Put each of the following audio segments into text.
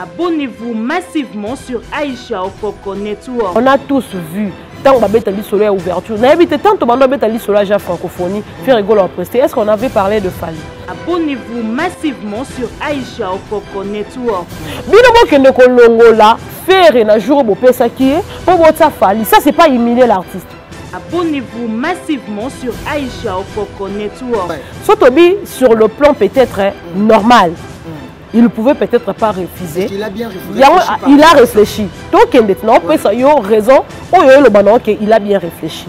Abonnez-vous massivement sur Aïcha Okoko Network. On a tous vu. Tant que Babetali Solo est ouverture. On a évité tant que Babetali Solo a francophonie. Fait rigoler en presté. Est-ce qu'on avait parlé de Fali? Abonnez-vous massivement sur Aïcha Okoko Network. Binobo Kende Kolongo là, faire un jour au pesa qui est pour votre Fali. Ça c'est pas humilier l'artiste. Abonnez-vous massivement sur Aïcha Okoko Network. Sotobi sur le plan peut-être normal. Il ne pouvait peut-être pas refuser. Il a bien réfléchi. Il a réfléchi. Donc, il a raison. Il a bien réfléchi.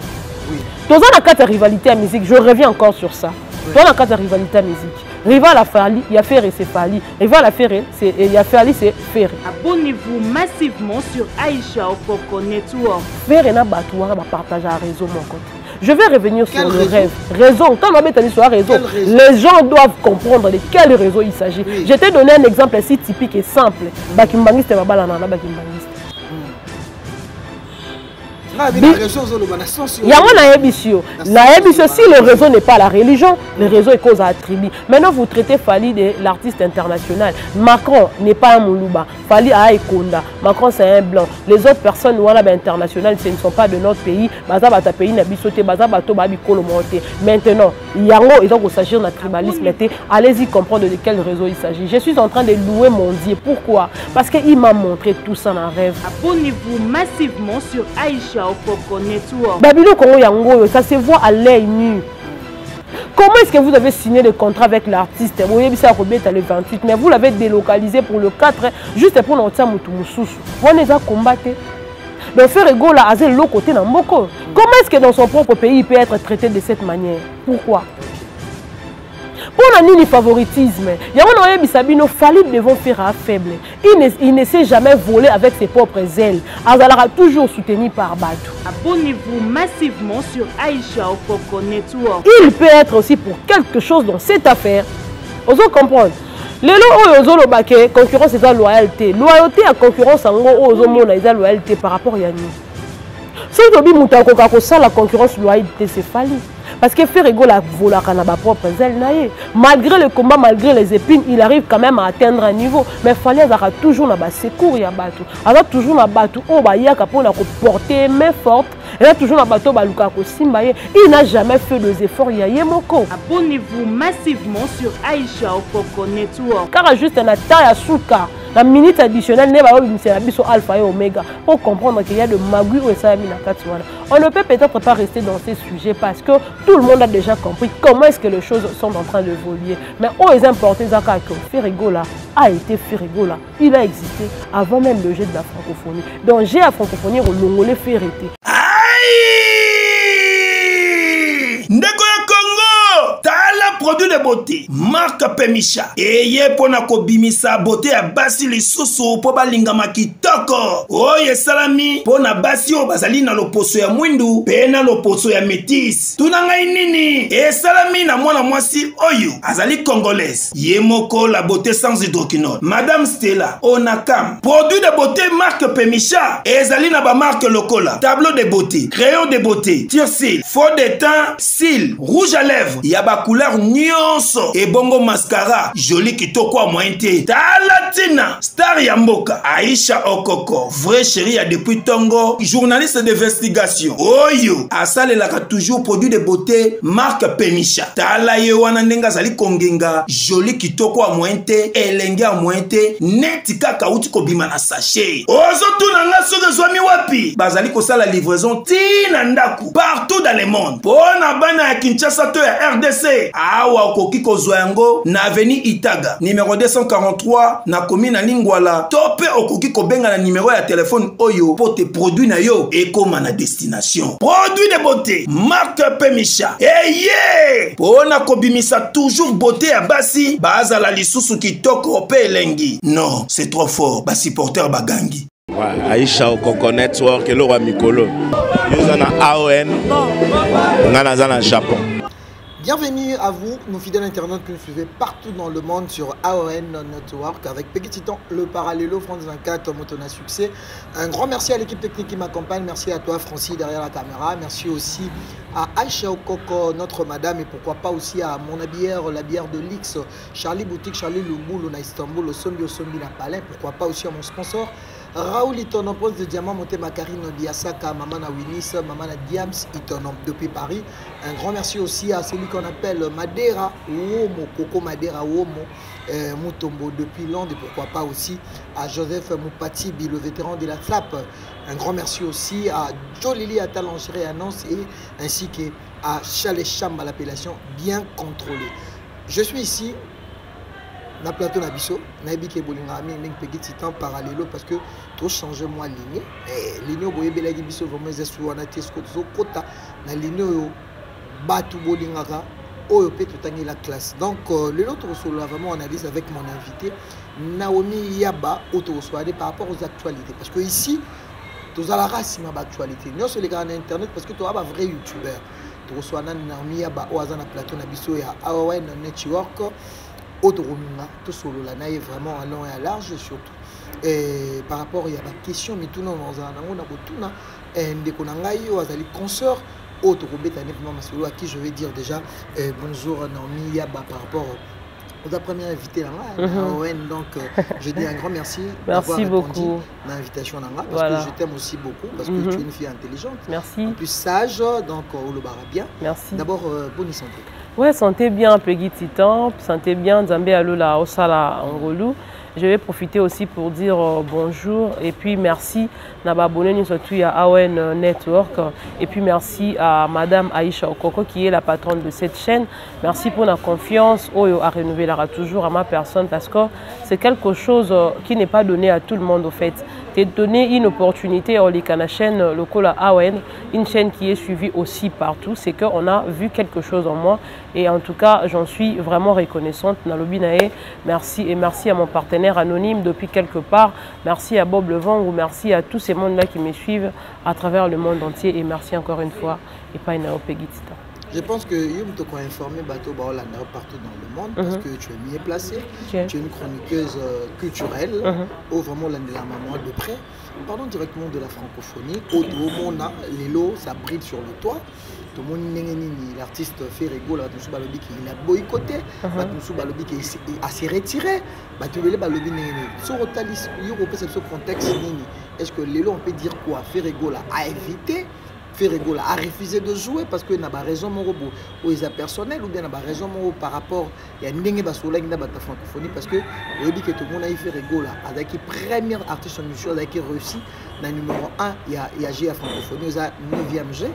Dans la carte de rivalité à musique, je reviens encore sur ça. Dans la carte de rivalité à musique, Rival a Fali, il y a Ferré, c'est Fali. Rival a Ferré, il y a Fali, c'est Ferré. Abonnez-vous massivement sur Aïcha Okoko Network. Ferré n'a pas partagé à réseau mon côté. Je vais revenir sur le rêve. Raison. Quand on met sur raison, les gens doivent comprendre de quel réseau il s'agit. Oui. Je t'ai donné un exemple assez typique et simple. Bakimbangiste et Babalanana Bakimbangiste. Si le réseau n'est pas la religion, le réseau est cause à attribuer. Maintenant, vous traitez Fali de l'artiste international. Macron n'est pas un Moulouba. Fali a Ekonda. Macron, c'est un blanc. Les autres personnes internationales, ce ne sont pas de notre pays. Maintenant, il doit s'agir d'un tribalisme. Allez-y comprendre de quel réseau il s'agit. Je suis en train de louer mon Dieu. Pourquoi? Parce qu'il m'a montré tout ça en rêve. Abonnez-vous massivement sur Aïcha Okoko Network. Babylon Congo Yango, ça se voit à l'œil nu. Comment est-ce que vous avez signé le contrat avec l'artiste? Vous voyez, ça a le 28, mais vous l'avez délocalisé pour le 4, juste pour notre Moutoumousous. Vous avez combattu. Donc, faire rigolo à l'autre côté dans Moko. Comment est-ce que dans son propre pays, il peut être traité de cette manière? Pourquoi? Pour le favoritisme, il y a un Fali devant faire un faible. Il ne sait jamais voler avec ses propres ailes. Il sera toujours soutenu par Batou. Abonnez-vous massivement sur Aïcha Okoko Network. Il peut être aussi pour quelque chose dans cette affaire. Vous comprenez? Les lois, concurrence, c'est la loyauté. Loyauté à concurrence, c'est la loyauté par rapport à Yanni. Si vous avez la concurrence, loyauté, c'est Fali. Parce que Ferrego la vola kanaba propre zèle naïe. Malgré le combat, malgré les épines, il arrive quand même à atteindre un niveau. Mais Fali a toujours na secours ya bateau. Alors toujours na bateau on va y a pour porter main forte. Il a toujours na bateau baluka ko simbaye. Il n'a jamais fait des efforts ya yemoko. Abonnez-vous massivement sur Aïcha Okoko Network. Car juste un attaque à souka. La minute additionnelle n'est pas alpha et oméga pour comprendre qu'il y a de magouilles ou ça. On ne peut peut-être pas rester dans ces sujets parce que tout le monde a déjà compris comment est-ce que les choses sont en train d'évoluer. Mais aux importés, Ferrigola a été Ferrigola. Il a existé avant même le jet de la francophonie. Donc j'ai à francophonie au Longolais Ferrité. Produit de beauté, marque Pemisha. Eye pona kobimisa beauté ya basi lisusu po balingama kitoko. Oye salami pona basi o bazali na loposo ya mwindu pe na loposo ya métis. Tunanga nini? E salami na mwana mwasi oyo azali congolaise. Ye moko la beauté sans hydroquinone. Madame Stella Onakam. Produit de beauté marque Pemisha. Ezali na ba marque lokola. Tableau de beauté, crayon de beauté, tire-cils, fond de teint, cils, rouge à lèvres. Ya ba couleur nyonso et bongo mascara joli kitoko a mointe talatina star ya mboka Aïcha Okoko vrai chéri ya depuis Tongo journaliste d'investigation oyo asalelaka toujours produit de beauté marque Pemisha tala ye wana ndenga zali kongenga joli kitoko a mointe elenge a mointe neti kaka uti kobima na sachet ozo tunanga soki zwami wapi bazali kosala livraison tina ndaku partout dans le monde pona bana ya Kinshasa to ya RDC awa okoki kozwa yango na avenue Itaga numéro 243 na commune Lingwala to pe okoki kobenga na numéro ya téléphone oyo pour te produit na yo ekoma na destination produit de beauté marque Pemisha yeah pona kobimisa toujours beauté ya basi bazala lisusu kitoko pe elengi non c'est trop fort ba supporter bagangi. Ouais, Aïcha Okoko Network le roi Mikolo. Yo na AON ngana za na Japon. Bienvenue à vous, nos fidèles internautes que nous suivez partout dans le monde sur AON Network avec Peggy Titan, le Parallelo, France 24, Motona Succès. Un grand merci à l'équipe technique qui m'accompagne. Merci à toi, Francis, derrière la caméra. Merci aussi à Aïcha Okoko, notre madame, et pourquoi pas aussi à mon bière, la bière de l'X, Charlie Boutique, Charlie Lumboulou, à Istanbul, au Sombi la Palais. Pourquoi pas aussi à mon sponsor, Raoul Itonom, poste de diamant, monté ma Karine Biasaka, maman à Winis, maman à Diams Itonom depuis Paris. Un grand merci aussi à celui qu'on appelle Madera Uomo, Coco Madera Uomo, Mutombo depuis Londres, et pourquoi pas aussi à Joseph Moupatibi, le vétéran de la SAP. Un grand merci aussi à Jolili à Talangerie à Nantes et ainsi qu'à Chalet Chamba, l'appellation bien contrôlée. Je suis ici. Na plateau na biso na ebike bolinga mi ning Peggy Titan Parallelo parce que tout changer moi ligne et ligne boye belagi biso vraiment zesu wana tesko zo kota na ligne yo batu bolinga ka oyo pe tutangi la classe. Donc le autre solo vraiment analyse avec mon invité Naomi Yaba auto soirée par rapport aux actualités parce que ici tous à la race ma actualité non sur les grands internet parce que tu as un vrai youtubeur tu reçois Naomi Yaba au hasard na plateau na biso ya AON Network. Autorominga, tout solo là, vraiment à long et à large surtout. Et par rapport il y a des questions, mais tout le monde a des consoeurs, à qui je vais dire déjà bonjour Naomi Yaba par rapport aux première invité là, donc je dis un grand merci. Merci beaucoup à l'invitation parce voilà. Que je t'aime aussi beaucoup parce que tu es une fille intelligente. Merci. En plus sage, donc on le barra bien. Merci. D'abord bonne santé. Ouais, santé bien Peggy Titan, santé bien Zambé Alola Osala Angolou. Je vais profiter aussi pour dire bonjour et puis merci Nababone surtout à AON Network et puis merci à Madame Aïcha Okoko qui est la patronne de cette chaîne. Merci pour la confiance à renouveler toujours à ma personne parce que c'est quelque chose qui n'est pas donné à tout le monde au fait. C'est donner une opportunité à la chaîne locale AON, une chaîne qui est suivie aussi partout. C'est qu'on a vu quelque chose en moi et en tout cas j'en suis vraiment reconnaissante. Nalobinae, merci et merci à mon partenaire anonyme depuis quelque part. Merci à Bob Levang ou merci à tous ces mondes-là qui me suivent à travers le monde entier et merci encore une fois et pas une Peggy Titan. Je pense que Yum te a informé Bateau Baola partout dans le monde parce que tu es mieux placé. Tu es une chroniqueuse culturelle, vraiment la maman de près. Parlons directement de la francophonie. Au monde, les lots, ça brille sur le toit. Tout le monde, l'artiste fait rigolo, il a boycotté, il s'est retiré. Sur ce contexte, est-ce que les lots, on peut dire quoi? Fait rigolo a évité. Ferregola a refusé de jouer parce que n'a pas raison mon robot ou ils a personnel ou bien n'a pas raison mon par rapport il y a une basola qui n'a pas de francophonie parce que le dit que tout le monde a fait Ferregola avec les premiers artistes en musique avec réussi dans le numéro 1 il y a G à francophonie ils a 9e G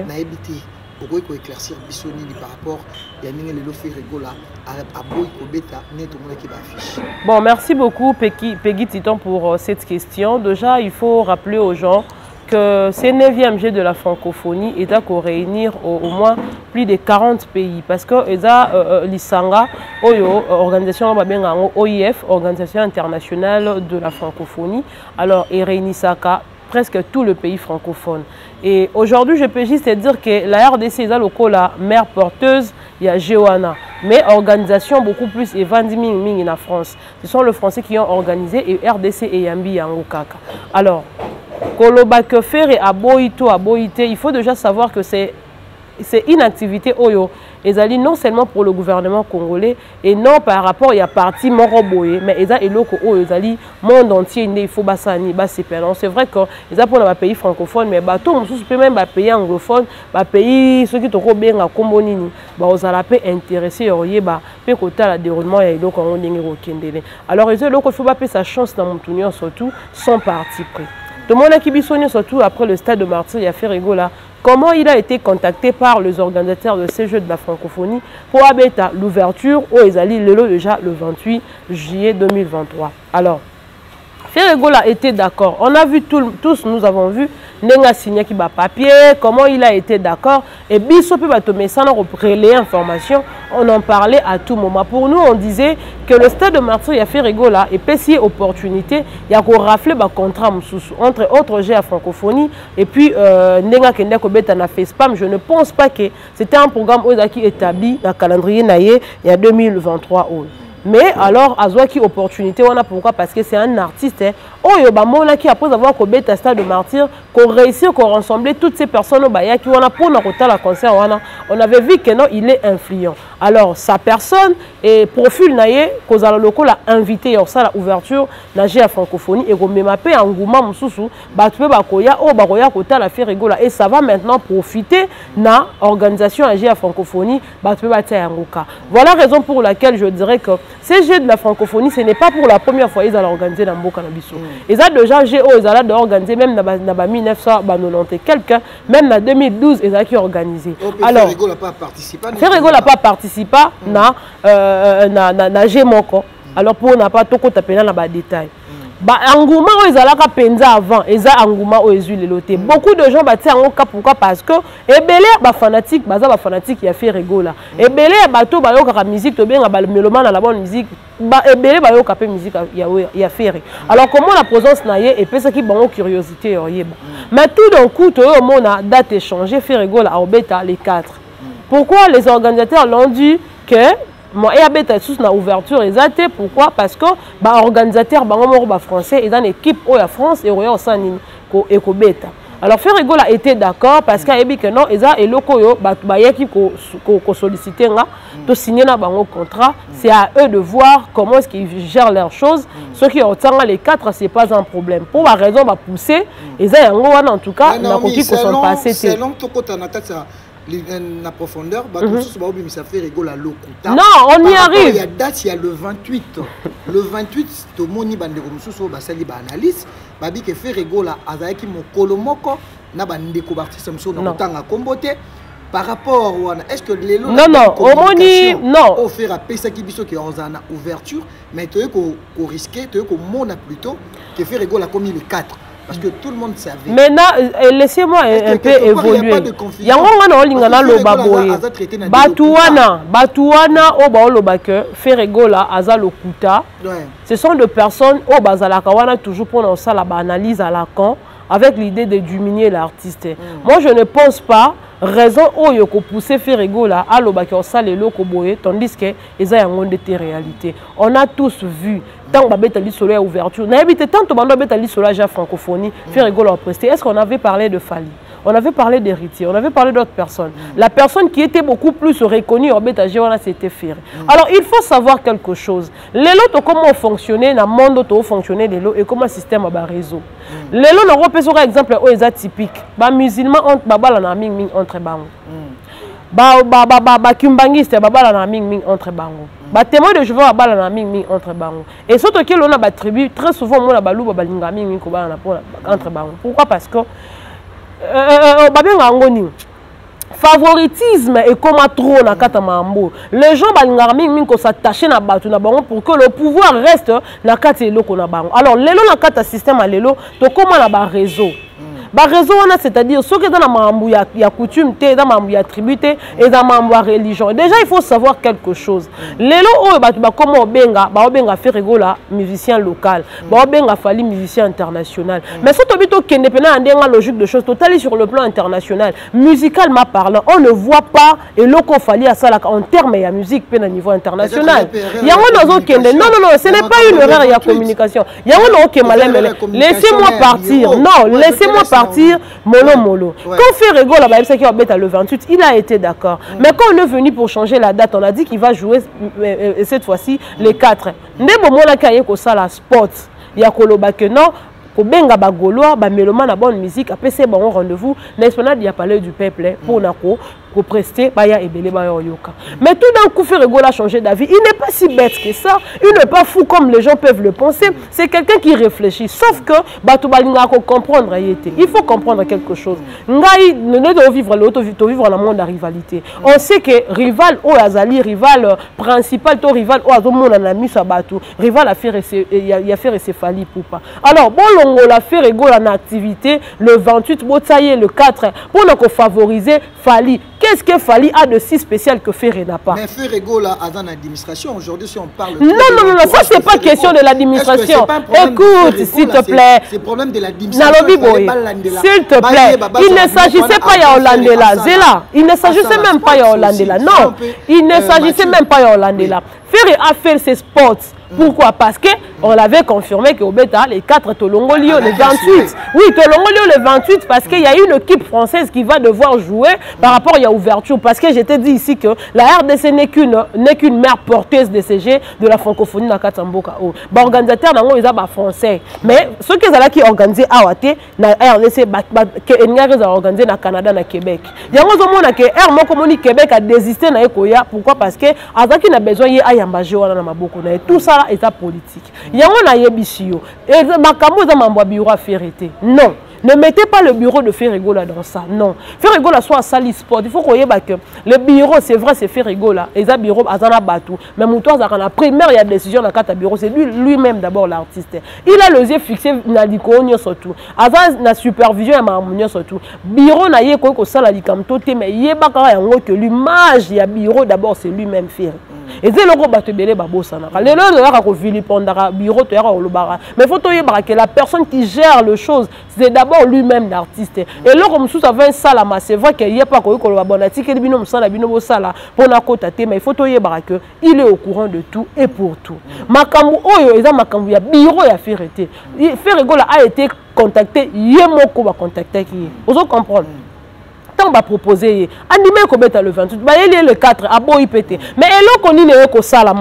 n'a habité pourquoi il faut éclaircir Bissoni par rapport il y a une le Ferregola à boy bêta n'est tout le monde qui va afficher. Bon, merci beaucoup Peggy Titan pour cette question. Déjà il faut rappeler aux gens que ces 9e G de la francophonie est à réunir au moins plus de 40 pays parce que l'Isanga, organisation OIF, organisation internationale de la francophonie, alors il réunit presque tout le pays francophone. Et aujourd'hui, je peux juste dire que la RDC est la mère porteuse, il y a Géoana, mais organisation beaucoup plus et 20 000 en France. Ce sont les Français qui ont organisé et RDC et Yambi Yangokaka. Alors, Koloba que faire et aboito, il faut déjà savoir que c'est une activité oyo. Et non seulement pour le gouvernement congolais et non par rapport à parti moroboye, mais ils ont le monde entier il faut basani c'est vrai que ils ont pour les pays francophones mais bateau on même les pays anglophones, les pays ceux qui sont bien à Combonini, ils ont peu intéressé bah peu côté le déroulement et donc on est alors ils ont faut pas sa chance dans mon tournoi surtout sans parti pris. Tout le monde qui bisonne surtout après le stade de Martyr, il a fait rigola. Comment il a été contacté par les organisateurs de ces Jeux de la francophonie pour abattre l'ouverture au Ezali Lelo déjà le 28 juillet 2023. Alors, Ferregola était d'accord. On a vu tous, nous avons vu Nenga signé qui bat papier, comment il a été d'accord. Et Bisso peut tomber ça dans relayer information. on en parlait à tout moment. Pour nous, on disait que le stade de Martyr, il a fait rigola et puis opportunité, il y a raflé le contrat entre autres G à francophonie et puis Nenga Kenda Kobeta na FESPAM. Je ne pense pas que c'était un programme qui établi dans le calendrier il y a 2023. Mais alors, Azwaki opportunité, on a pourquoi? Parce que c'est un artiste. Qui après avoir Kobeta stade de Martyr, qu'on réussit à rassembler toutes ces personnes qui ont pour la concert, on avait vu que non, il est influent. Alors, sa personne et profil naïe, qu'on a le local a invité à ça l'ouverture nager à francophonie et qu'on m'a appelé en gouma moussou, battu bakoya, bakoya kota la fait rigola et ça va maintenant profiter na organisation nager à francophonie, battu battu en goka. Voilà la raison pour laquelle je dirais que ces jeux de la francophonie, ce n'est pas pour la première fois qu'ils ont organisé dans Mboka Nabiso. Ils ont déjà ils ont organisé même dans 1990 quelqu'un, même en 2012 ils ont organisé. Alors, Ferrigo n'a pas participé na G-Moko. Alors pour n'a pas tout taper dans les détails. Angouma ils allaient penza avant, ils ont Angouma aux huiles loté. Beaucoup de gens battent en cas pourquoi parce que ebele ba fanatique, baza fanatique il a fait rigola. Ebele bato ba yo ka musique to bien ba mélomane la bonne musique, ba ebele ba yo ka pe musique il a fait. Alors comment la présence naie et peut-ce qui bon curiosité yeba. Mais tout d'un coup to yo mona date échangée fait rigola au bêta les 4. Pourquoi les organisateurs l'ont dit que moi et abeta sous na ouverture exacte pourquoi parce que ba organisateur ba français ils ont une équipe au France et au sanini ko ekobeta. Alors Ferrigo a été d'accord parce qu'il a dit que non ils ont eloko yo ba yaki ko solliciter nga to signer na bango contrat, c'est à eux de voir comment est-ce qu'ils gèrent leurs choses. Ceux qui ont les 4 c'est pas un problème. Pour la raison va pousser ils ont en tout cas na ko qui sont passés. C'est long to la profondeur, ça fait rigoler à non, on y arrive. Il y a date, il y a le 28. Le 28, tout le monde a dit analyse. Babi qui fait rigoler à Zaiki Mokolomoko, n'a pas de artiste à comboter. Par rapport à est-ce que les lots non offert à Pesa qui est en ouverture, mais tu es risqué, tu es monde plutôt que fait rigoler comme il est 4. Parce que tout le monde savait. Maintenant, laissez-moi un peu évoluer. Il y a un peu Batouana, Obaolobake, Ferregola, Azalokuta. Ce sont des personnes au Bazalakawana toujours pour l'analyse à la con avec l'idée de diminuer l'artiste. Moi, je ne pense pas. Raison où il faut pousser Ferrigola à l'obaki au salé loko boye tandis que ils ont un de réalité. On a tous vu tant que Betali Solo a ouverture. On a habité tant que Betali Solo a francophonie. Ferrigola a presté. Est-ce qu'on avait parlé de Fali? On avait parlé d'héritier, on avait parlé d'autres personnes. La personne qui était beaucoup plus reconnue en Betagé, c'était Ferré. Alors il faut savoir quelque chose. Les lots, comment fonctionner dans le monde, comment fonctionner les lots et comment le système a réseau. Les lots, on repère sur exemple, c'est typique. Les musulmans ont babala ming entre bango. Kimbangiste babala ming entre bango. Les témoins de Jéhovah babala ming entre bango. Et surtout que l'on a tribu très souvent on a balou babalinga ming entre bango. Pourquoi? Parce que favoritisme et comme trop na kata mambo les gens ko s'attacher na batu na bango pour que le pouvoir reste na kata eloko na bango. Alors lelo na kata système a lelo to comment na ba réseau réseau c'est-à-dire ceux qui sont dans mambo ya coutume dans mambo ya tribu et dans mambo religion. Déjà il faut savoir quelque chose. Lelo o batu ba comment benga faire rigola musicien local benga fali musicien international. Mais surtout bito kende pena ndenga logique de choses totale sur le plan international musicalement parlant on ne voit pas et loko fali à ça en termes de musique pena niveau international. Yango nazo kende non ce n'est pas une erreur ya communication. Yango no ok malem laissez-moi partir. Non, laissez-moi partir mollo. Quand Ferrigo là-bas, c'est qui va le 28, il a été d'accord. Mais quand on est venu pour changer la date, on a dit qu'il va jouer cette fois-ci les 4. Ndebo mona kaye ko sala sport. Ya koloba que non. Pour benga bagoloa ba mélomane na bonne musique après c'est bon rendez-vous l'esplanade ya palais du peuple pour nako pour prester baya ebele baya yoka. Mais tout d'un coup Ferrigo a changé d'avis. Il n'est pas si bête que ça, il n'est pas fou comme les gens peuvent le penser. C'est quelqu'un qui réfléchit. Sauf que bato balinga ko comprendre yété. Il faut comprendre quelque chose. Ngai ne doit vivre l'auto vivre dans le monde de rivalité. On sait que rival o azali rival principal to rival o azomona na miso bato rival a faire ses fali poupa. Alors bon on l'a fait rigoler en activité le 28 botaye le 4 pour nous favoriser Fali qu'est-ce que Fally a de si spécial que Ferré n'a pas? Mais Ferrego là, à l'administration, aujourd'hui, si on parle... Non, ça c'est pas question de l'administration. Écoute, s'il te plaît. C'est le problème de l'administration. S'il te plaît, il ne s'agissait pas de Hollandela. Zéla, il ne s'agissait même pas de Hollandela. Non, il ne s'agissait même pas de Hollandela. Ferré a fait ses spots. Pourquoi? Parce qu'on l'avait confirmé qu'au Beta, les 4 Tolongolio le 28. Oui, Tolongolio le 28, parce qu'il y a une équipe française qui va devoir jouer par rapport à l'ouverture. Parce que je t'ai dit ici que la RDC n'est qu'une mère porteuse de CG de la francophonie dans Katamboka. L'organisateur, ils sont français. Mais ceux qui ont organisé à Ouate, la RDC, ils ont organisé au Canada et au Québec. Il y a un moment que Air Mokomoni Québec a désisté dans Ekoya. Pourquoi? Parce que Azaki a besoin de tout ça. État politique. Il y a un ayébissio. Et ma bureau à Ferreté. Non. Ne mettez pas le bureau de Ferrego là dans ça. Non. Ferrego là soit à Sali Sport. Il faut qu'on y ait que le bureau, c'est vrai, c'est Ferrego là. Et ça bureau à Zana Batou. Mais Moutoua Zakana, première il y a décision dans le bureau. C'est lui-même d'abord l'artiste. Il a les yeux fixés dans l'icône surtout. Azan na supervision et ma surtout. Bureau n'a yé quoi que ça la likamtote. Mais il y a pas que l'image il y a bureau d'abord c'est lui-même Ferrego. Et c'est le gros batebele babosana. Les gens de Philippe Ondara bureau tu as mais faut que la personne qui gère le chose c'est d'abord lui-même l'artiste. Et là comme sous ça un salama c'est vrai qu'il y a pas quoi que le bonati que bino musala bino sala pour na kota te mais il faut que il est au courant de tout et pour tout. Makambu oyo eza makambu ya bureau ya Ferreté. Ferrego a été contacté yemoko ba contacter qui. Vous comprenez? On va proposer animé le 28 il est le 4 à Boïpété mais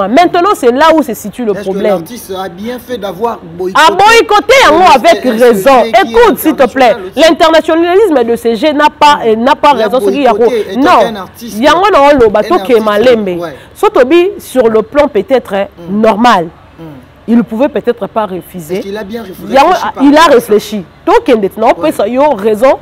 maintenant c'est là où se situe le problème. L'artiste a bien fait d'avoir boycotté. À boycotter avec raison. Écoute s'il te plaît, l'internationalisme de CG n'a pas raison. Non, il y a un bateau qui est malembe. Sur le plan peut-être normal. Il ne pouvait peut-être pas refuser. Il a bien réfléchi. Il a réfléchi. Donc, il a raison.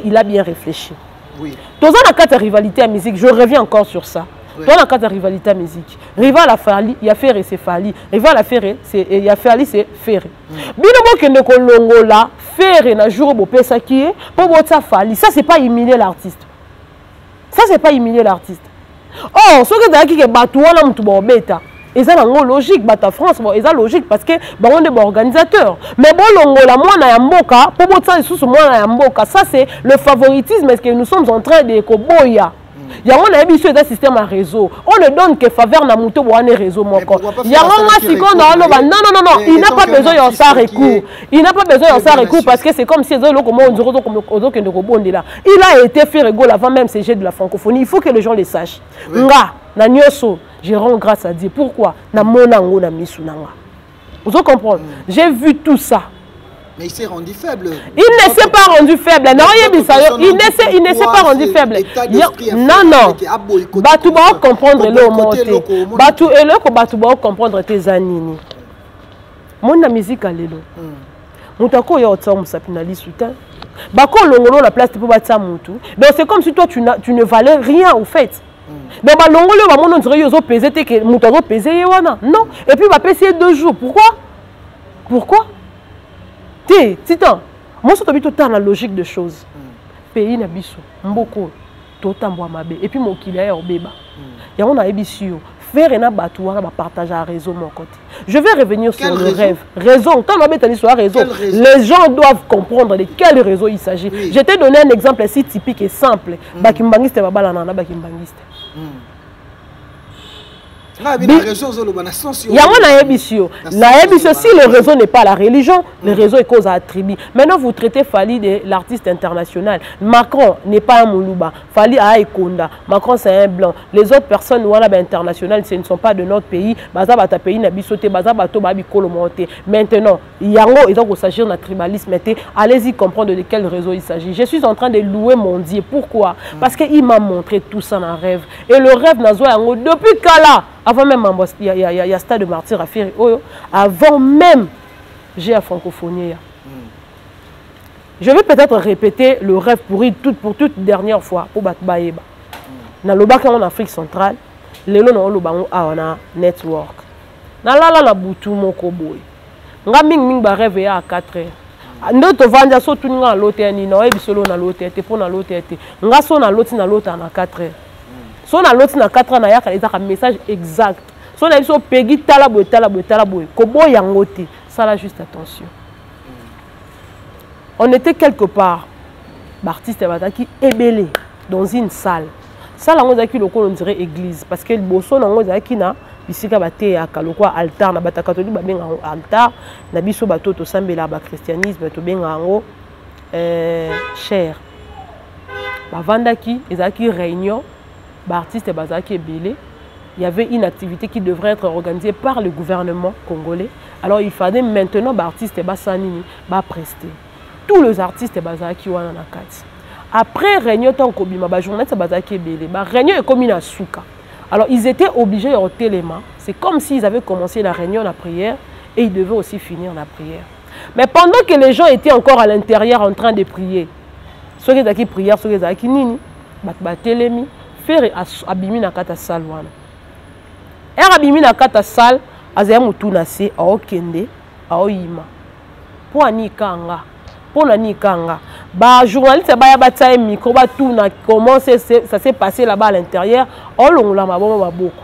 Il a bien réfléchi. Oui. Dans la carte de rivalité à musique, je reviens encore sur ça. Dans la carte de rivalité à musique, Rival a Fally, il y a Ferré, c'est Fally. Rival a Ferré, il y a Fally, c'est Ferré. Binobo que ne kolongo là, Ferré na jour bo pesa qui est pour votre Fally. Ça c'est pas humilier l'artiste. Ça c'est pas humilier l'artiste. Oh, ce que tu as dit que batouana mtubo beta. Et ça c'est logique, Bata France, et ça logique parce que on est organisateur. Mais bon, la moine à Mboka, pour votre sens, sous moine à Mboka, ça c'est le favoritisme que nous sommes en train de koboya. Il y a un habitué d'un système à réseau. On ne donne que faveur na muto bo ane réseau moko. Il y a un masicon dans le non, il n'a pas besoin de ça recours. Il n'a pas besoin de ça recours parce que c'est comme si il a été fait rigolo avant même ces jets de la francophonie. Il faut que les gens le sachent. Nga na nyoso, je rends grâce à Dieu. Pourquoi? Na monango na misunanga. Vous comprenez? J'ai vu tout ça. Mais il s'est rendu faible. Il ne s'est pas rendu faible. Non, il ne s'est pas rendu faible. Non. Batou va comprendre le monté. Batou et le Batou va comprendre tes années. Mon musique à l'élo. Mon tako ya otsa musapinali soutien. Bako longolo la place pour battre mutu. Donc c'est comme si toi tu ne valais rien au fait. Donc ba longolo ba mon on dirait yozo peser te que mutu go peser yewana. Non. Et puis va peser 2 jours. Pourquoi? Titan, moi je suis dans la logique de choses. Pays na biso, mboko, totambo mabe. Et puis mon kilé est au béba. Il y a un abissio. Faire un abattoir, partager un réseau mon côté. Je vais revenir sur le rêve. Raison. Quand on a dit sur réseau, les gens doivent comprendre de quel réseau il s'agit. Je t'ai donné un exemple assez typique et simple. Bakimbangiste babalana bakimbangiste. Il y a un émission. La émission, si le réseau n'est pas la religion, le réseau est cause à attribuer. Maintenant, vous traitez Fally de l'artiste international. Macron n'est pas un Moulouba. Fally a Ekonda. Macron, c'est un blanc. Les autres personnes internationales, ce ne sont pas de notre pays. Bazabata pays n'a bisoté, Bazabato babi kolomonté. Maintenant, Yango, il doit s'agir d'un tribalisme. Allez-y comprendre de quel réseau il s'agit. Je suis en train de louer mon Dieu. Pourquoi? Parce qu'il m'a montré tout ça dans un rêve. Et le rêve n'a pas depuis Kala. Avant même, il y a Stade de Martyr à faire. Avant même, j'ai la francophonie. Je vais peut-être répéter le rêve pour toute dernière fois pour Batbaïba. Dans le bac en Afrique centrale, les lots ont un network. Dans la boutou mon koboy. Nga ming ba rêve à 4 heures. ndoto vanja so tuninga lote ni na ebisolo na lote te pona lote te nga so na loti na lota na 4 heures so na loti na 4 heures na yaka ezaka message exact so na biso pegi tala boy ko boya ngote ça là juste attention on était quelque part l'artiste bataki ebelé dans une salle on a on dirait église parce que le bosso on a na bisika baté ya kalokwa altar na bata catholique ba benga altar na biso bato to sambela ba christianisme to benga ngo cher ba vandaki ezaki réunion ba artiste bazaki ebelé il y avait une activité qui devrait être organisée par le gouvernement congolais alors il fallait maintenant ba artiste ba sanini ba prester tous les artistes bazaki wana na kati après réunion tant kobima ba journaliste bazaki ebelé ba réunion est comme na souka. Alors, ils étaient obligés de rôter les mains. C'est comme s'ils avaient commencé la réunion, la prière, et ils devaient aussi finir la prière. Mais pendant que les gens étaient encore à l'intérieur en train de prier, ceux qui étaient prière, ceux qui étaient nini, batelemi, faire abimi na kata salle wana. Er abimi na kata salle, azaya mutu nase, aokende, aoyima. Po ani kanga. Pour la kanga ba journaliste ba ya bataille micro ba tout na comment ça s'est passé là-bas à l'intérieur on longola maboma maboko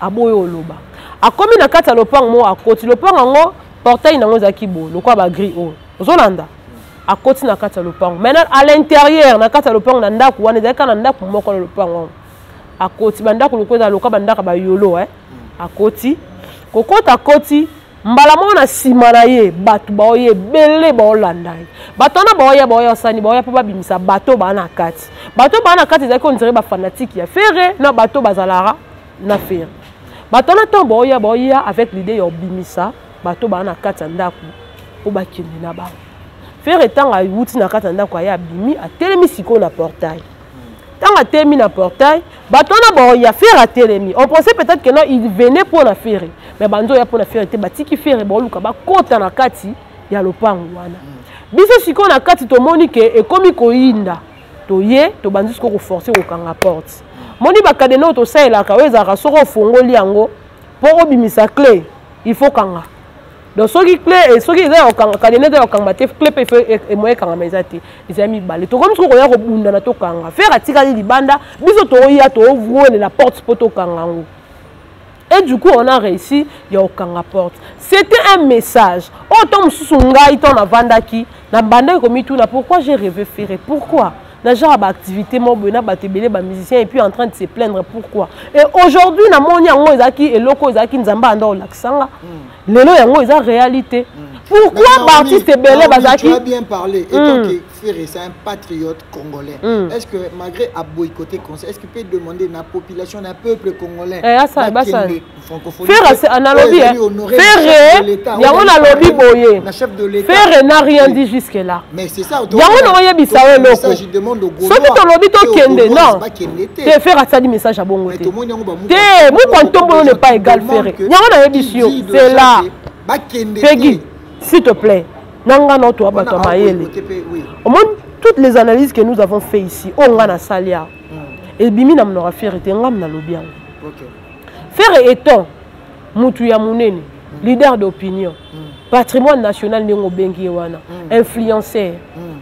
aboyo loba a komi na kata lopang mo a koti lopang ngo portail na ngoza kibo lokwa ba gris o ozolanda a koti na kata lopang maintenant à l'intérieur na kata lopang na ndaku wana ezaka na ndaku moko na lopang a koti bandako lokwa lokwa bandaka ba yolo a koti kokota koti mbala mona sima na ye batu baoye belé baolanda bato na baoya sani baoya po babimisa bato bana kati ezaki on dirait ba fanatique ya ferre na bato bazalara na ferre bato na to baoya avec l'idée ya bimisa bato bana kati ndaku po bakende na ba ferre tanga yuti na kati ndaku ya bimi atelemi siko na portail tanga telemi na portail bato na baoya ferre atelemi on pensait peut-être que non il venait pour la ferre mais banzo ya pour la ferre te batiki ferre boluka ba kota na kati ya lopango wana biso siko na kati to moni ke ekomi koinda to ye to banzi siko ko forcer ko kanga porte moni ba kadena to saela ka weza ka soko fongoli yango pour obimisa clé il faut kanga donc soki clé et soki za kanga kadena za kanga te clé pe e moye kanga mezati izami balé to comme siko ko ya ko bunda na to kanga faire atika li banda biso to ya to ouvrir la porte poto kanga ngo. Et du coup, on a réussi, il y a aucun rapport. C'était un message. Autant Moussousunga, il t'en a vendaki, na banda comme tout, pourquoi j'ai rêvé faire? Pourquoi? Na genre d'activité, mon bonheur, batébélé, ba musicien, et puis en train de se plaindre. Pourquoi? Et aujourd'hui, na mon yango ezaki et loko ezaki nzamba anda olaksanga. Lelo yango eza réalité. Pourquoi l'artiste est belé bazaki? Tu as bien parlé. Et donc, Ferré, c'est un patriote congolais. Est-ce que, malgré à boycotter conseil, est-ce qu'il peut demander à la population, à peuple congolais, Ferré, c'est un lobby. Ferré, il y a un lobby boyé. Ferré n'a rien dit jusque-là. Mais c'est ça. Il y a un lobby ça loko. Je demande au Gaulois. Ceux qui ont lobby to kende, non. Te Ferré a dit message à bon côté. Te, moi quand ton n'est pas égal Ferré. Il y a un émission, c'est là. Peggy, s'il te plaît. Nanga no to abato mayele. Au moins toutes les analyses que nous avons fait ici, on a salia. Et bimi na mnora faire te ngam na lobian. Faire étant mutu ya munene, leader d'opinion, patrimoine national nengo bengi wana, influenceur,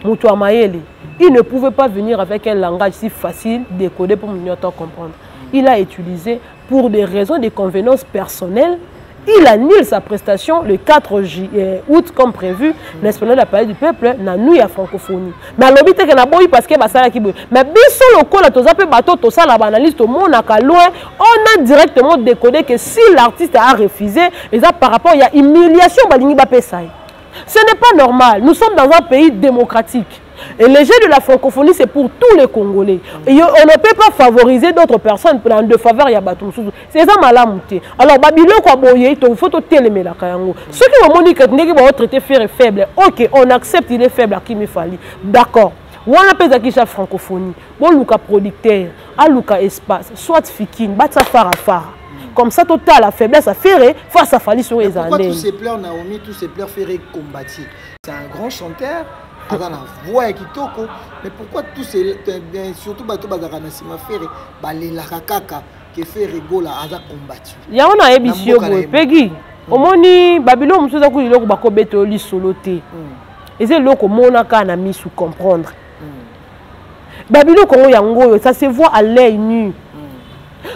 mutu mayele. Il ne pouvait pas venir avec un langage si facile décodé pour nous comprendre. Il a utilisé pour des raisons de convenance personnelle. Il annule sa prestation le 4 août comme prévu, l'esplanade de la Palais du Peuple, na nous ya francophonie. Mais l'obité que na boyi parce que basala ki boyi. Mais biso loko la toza pe bato to sala ba analyse to mona ka loin, on a directement décodé que si l'artiste a refusé, et ça par rapport il y a humiliation balingi ba pesai. Ce n'est pas normal. Nous sommes dans un pays démocratique. Et le jeu de la francophonie, c'est pour tous les Congolais. Et on ne peut pas favoriser d'autres personnes en de faveur. C'est ça malamouté. Alors, Babylon, il faut télémer la Kayango. Ceux qui m'ont dit que vous traiter faire faible, ok, on accepte, il est faible à qui me fallait. D'accord. On appelle ça qui est francophonie. Bon, Luka producteur, à Luka espace, soit fikin, batsa fara. Comme ça, total, la faiblesse à faire face à Fali sur les années. Pourquoi tous ces pleurs, Naomi, tous ces pleurs ferré combattre? C'est un grand chanteur. Voix kitoko, mais pourquoi tous ces surtout bato bazaka na sima faire balela kaka que fait rigola aza combattu. Ya on a émission boy Peggy. Omoni Babylon musuza ku liloko bako beto li soloté. Et c'est là que mon a mis sous comprendre. Babilo Congo Yango, ça se voit à l'œil nu.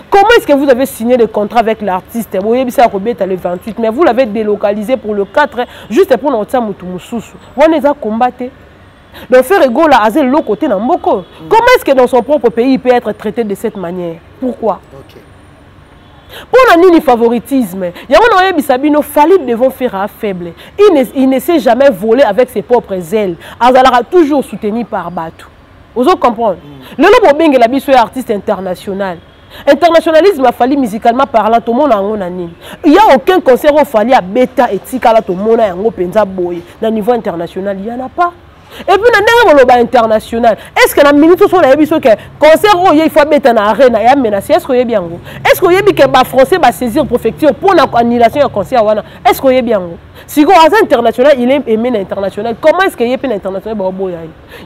Comment est-ce que vous avez signé le contrat avec l'artiste? Vous voyez, ça a le 28, mais vous l'avez délocalisé pour le 4, juste pour notre Moutoumoussous. Vous avez combattu. Donc, Ferrego là, à l'autre côté, comment est-ce que dans son propre pays, il peut être traité de cette manière? Pourquoi? Pour un favoritisme, il y a un Sabino Falib devant faire un faible. Il ne s'est jamais volé avec ses propres ailes. Azalara toujours soutenu par Batou. Vous comprenez? Le lobo bengue la biso est artiste international. Internationalisme a fallu musicalement parlant, tout le monde a un. Il n'y a aucun concert où il fallait à bêta et tika, tout le monde a un penza boy. Dans le niveau international, il n'y en a pas. Et puis, dans le international, est-ce que dans la minute où on a vu que concert où il faut bêta dans l'arène et menacer, est-ce qu'il y a bien? Est-ce qu'il y a bien que les Français vont saisir préfecture pour l'annulation du concert? Est-ce qu'il y a bien? Si vous avez international, il est aimé l'international. Comment est-ce qu'il y a un international?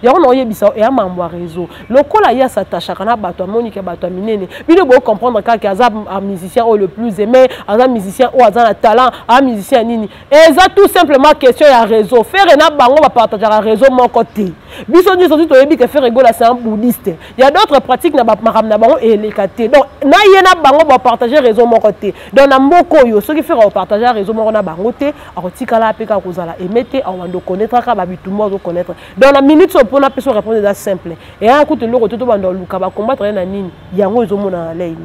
Il y a un réseau. Le col a s'attache à un bateau, Monique, bateau miné. Il faut comprendre qu'il y a un musicien le plus aimé, un musicien ou un talent, un musicien nini. Et ça tout simplement question de réseau. Faire un bango va partager un réseau mon côté. Bisson dit surtout que faire rigoler c'est un bouddhiste. Il y a d'autres pratiques na maram na bango et les katé. Donc na yena bango va partager réseau mon côté. Donc na mboko yo ceux qui font partager réseau mon na bango té arotikala peka kozala emete awando connaître ka ba bitumba zo connaître. Dans la minute so pona peso répondre ça simple. Et un coup de l'eau to bando luka ba combattre na nini yango zo mona lei.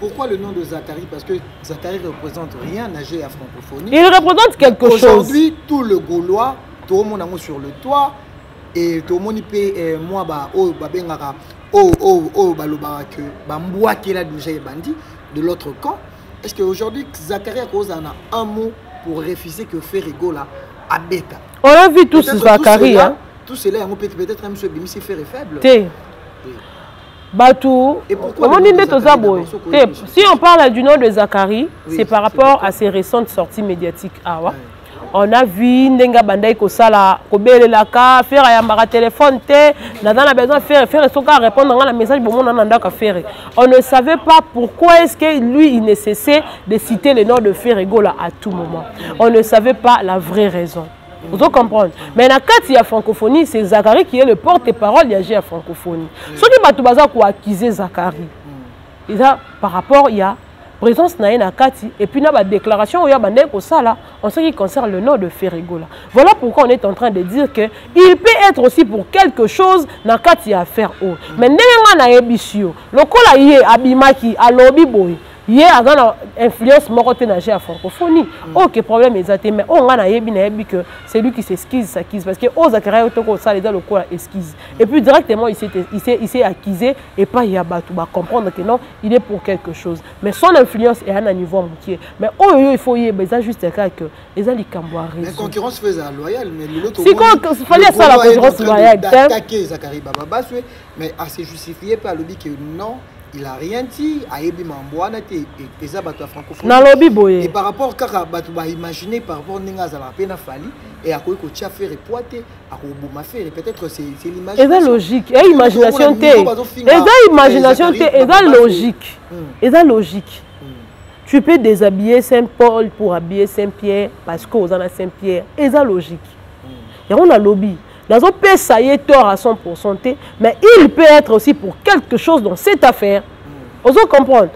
Pourquoi le nom de Zachary? Parce que Zachary ne représente rien à la francophonie. Il représente quelque chose. Aujourd'hui, tout le Gaulois, tout le monde sur le toit, et tout le monde peut, moi, de l'autre camp. Est-ce qu'aujourd'hui, Zachary a un mot pour refuser que Ferrego là à bêta? On a vu tous Zachary. Tout cela, peut-être même ce Bimisi fait faible. Batou, si on parle du nom de Zachary, oui, c'est par rapport à ses récentes sorties médiatiques. Ah, ouais. On a vu Ndenga Bandai Kosala, Kobele Laka, faire un téléphone, on a besoin de faire son cas répondre à un message pour mon faire. On ne savait pas pourquoi est-ce que lui il nécessite de citer le nom de Ferrego là à tout moment. On ne savait pas la vraie raison. Vous comprenez? Mais dans le cas de la francophonie, c'est Zachary qui est le porte-parole de la francophonie. Ceux qui ont accusé Zachary, par rapport, il y a présence na Kati et puis il y a une déclaration où il y a en ce qui concerne le nom de Ferrego. Voilà pourquoi on est en train de dire qu'il peut être aussi pour quelque chose dans Kati à faire. Mais n'ayant pas d'ambition, le col y est abimaki à lobby boy. Il y a une influence morotée dans la francophonie. Aucun problème exact. Mais on a que c'est lui qui s'esquisse, s'acquise. Parce que Zachary ça les le quoi esquisse. Et puis directement il s'est accusé et pas il y a tout comprendre que non, il est pour quelque chose. Mais son influence est à un niveau entier. Mais il faut y avoir juste quelqu'un que les ali camboire. La concurrence faisait loyale, mais l'autre. Si il fallait ça la concurrence loyale. D'attaquer Zachary Baba mais à se justifier par le dit que non. Il n'a rien dit à Ebi Mamboana et les abattoirs francophones. Et par rapport à Batouba, imaginez par rapport à la peine Fali et à quoi que tu as fait repoiter, à quoi que peut-être c'est l'imagination. Et ça logique. Et imagination T. Et ça imagination T. Et ça logique. Et ça logique. Tu peux déshabiller Saint-Paul pour habiller Saint-Pierre parce qu'on a Saint-Pierre. Et ça logique. Et on a lobby. Dans un pays, ça y est, tort à 100%, mais il peut être aussi pour quelque chose dans cette affaire. Vous comprenez?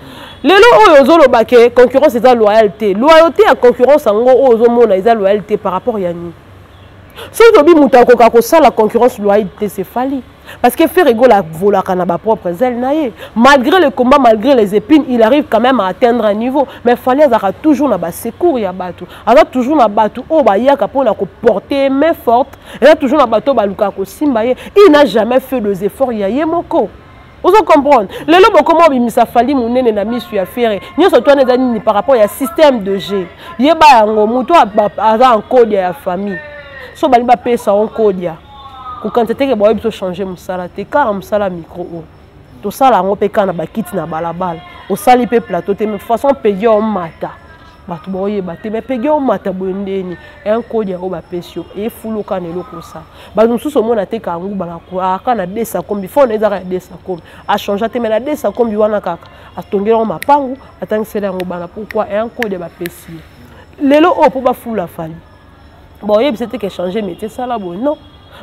Les lois, concurrence, c'est la loyauté. Loyauté à concurrence, c'est la loyauté par rapport à Yanni. Si vous avez la concurrence, loyauté, c'est fallu. Parce que Ferrego la vola kanaba propre zèle naïe. Malgré le combat, malgré les épines, il arrive quand même à atteindre un niveau. Mais il fallait avoir toujours na secours ya batu. Alors toujours na batu oh ba ya kapona ko porter main forte. Et là toujours na batu ba luka ko simbaye. Il n'a jamais fait des efforts ya yemoko. Vous comprenez? Le lobo comment bimisa fali munene na misu ya faire. Nyo so twana ni par rapport ya système de G. Yeba yango muto aza en code ya famille. So bali ba pesa en code ya. Quand tu as changé mon salaire, tu as un salaire micro. Tu as un salaire na bakiti na balabala. Au sali pe plateau, de toute façon payer au mata. Batu boye baté mais payer au mata boendeni. Un code ya oba pesio et fulo kanelo ko ça. Ba nous so mona te ka ngu bana ko aka na desa kombi fo na ezaka desa kombi. A changer te mais na desa kombi wana kaka. A tongela ma pangu, atangisela ngo bana pourquoi un code ba pesio. Lelo o po ba fula fali. bon c'était que changer métier ça là bon non